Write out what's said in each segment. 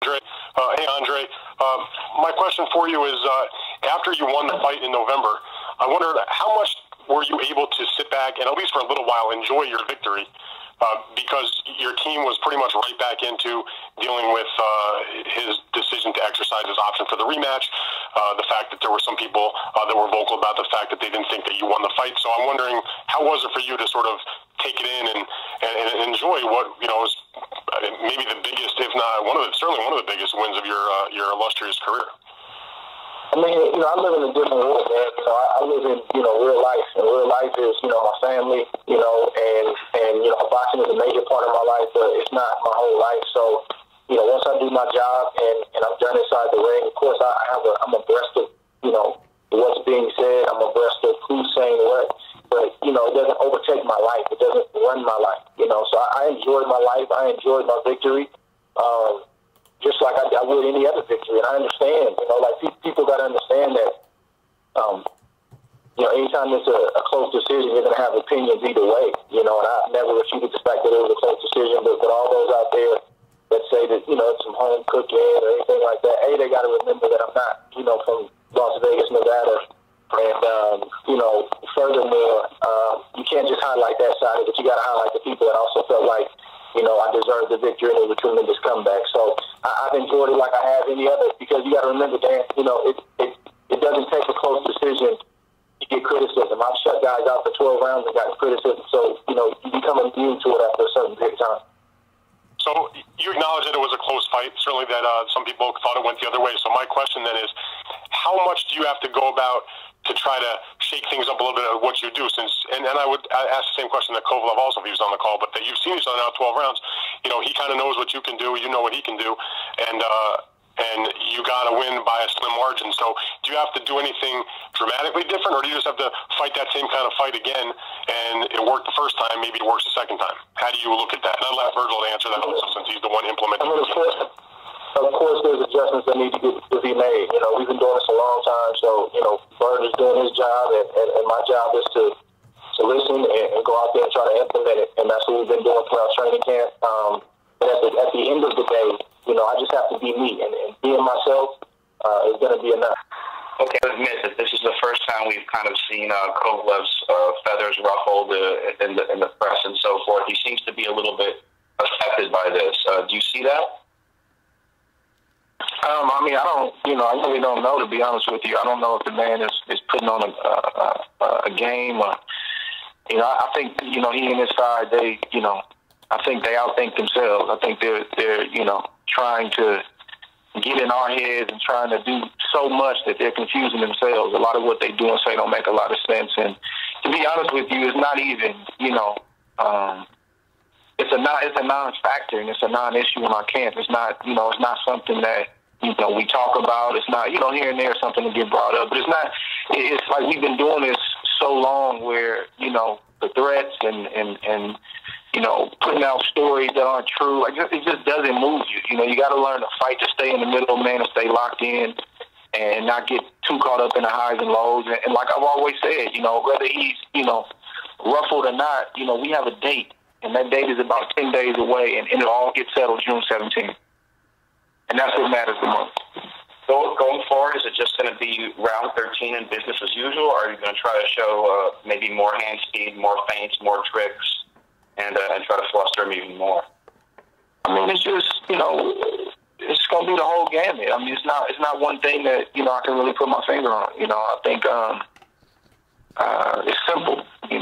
Hey, Andre. My question for you is, after you won the fight in November, I wondered how much were you able to sit back and, at least for a little while, enjoy your victory? Because your team was pretty much right back into dealing with his decision to exercise his option for the rematch, the fact that there were some people that were vocal about the fact that they didn't think that you won the fight. So I'm wondering, how was it for you to sort of take it in and enjoy what, is maybe the biggest, if not certainly one of the biggest wins of your illustrious career? I mean, I live in a different world, man. I live in, real life. And real life is, my family, and boxing is a major part of my life, but it's not my whole life. So, once I do my job and I'm done inside the ring, of course, I'm abreast of, what's being said. I'm abreast of who's saying what. But, it doesn't overtake my life. It doesn't run my life, So I enjoyed my life. I enjoyed my victory. Just like I would any other victory. And I understand, people got to understand that, anytime it's a close decision, you're going to have opinions either way, and I never refuted the fact that it was a close decision, but all those out there that say that, it's some home cooking or anything like that, they got to remember that I'm not, from Las Vegas, Nevada. And, furthermore, you can't just highlight that side of it. You got to highlight the people that also felt like, I deserved the victory and it was a tremendous comeback. So I've enjoyed it like I have any other, because you got to remember, Dan, it doesn't take a close decision to get criticism. I've shut guys out for 12 rounds and got criticism. So, you become immune to it after a certain period of time. So you acknowledge that it was a close fight, certainly that some people thought it went the other way. So my question then is, how much do you have to go about to try to shake things up a little bit of what you do? And I would ask the same question that Kovalev also, if he was on the call, but that you've seen each other now 12 rounds. He kind of knows what you can do. You know what he can do. And you got to win by a slim margin. So do you have to do anything dramatically different, or do you just have to fight that same kind of fight again, and it worked the first time, maybe it works the second time? How do you look at that? And I'll let Virgil answer that also, since he's the one implementing it. Of course, there's adjustments that need to be made. We've been doing this a long time, so, Bird is doing his job, and my job is to listen and go out there and try to implement it, and that's what we've been doing throughout training camp. But at the end of the day, I just have to be me, and being myself is going to be enough. Okay, I admit that this is the first time we've kind of seen Kovalev's feathers ruffled in the press and so forth. He seems to be a little bit affected by this. Do you see that? I really don't know, to be honest with you. I don't know if the man is putting on a game. Or, I think, he and his side, I think they outthink themselves. I think they're trying to get in our heads and trying to do so much that they're confusing themselves. A lot of what they do and say don't make a lot of sense. And to be honest with you, it's not even, it's a non-factor, and it's a non-issue in our camp. It's not, it's not something that, we talk about. It's not, here and there something to get brought up. But it's like we've been doing this so long where, the threats and putting out stories that aren't true, it just doesn't move you. You got to learn to fight, to stay in the middle, man, and stay locked in and not get too caught up in the highs and lows. And like I've always said, whether he's, ruffled or not, we have a date. And that date is about 10 days away, and it'll all get settled June 17th. And that's what matters the most. Going forward, is it just going to be round 13 and business as usual, or are you going to try to show maybe more hand speed, more feints, more tricks, and try to fluster him even more? I mean, it's just, it's going to be the whole gamut. I mean, it's not one thing that, I can really put my finger on. I think it's simple. I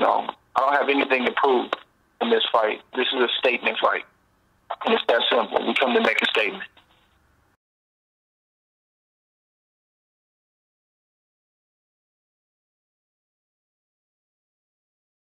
don't have anything to prove in this fight. This is a statement fight. And it's that simple. We come to make a statement.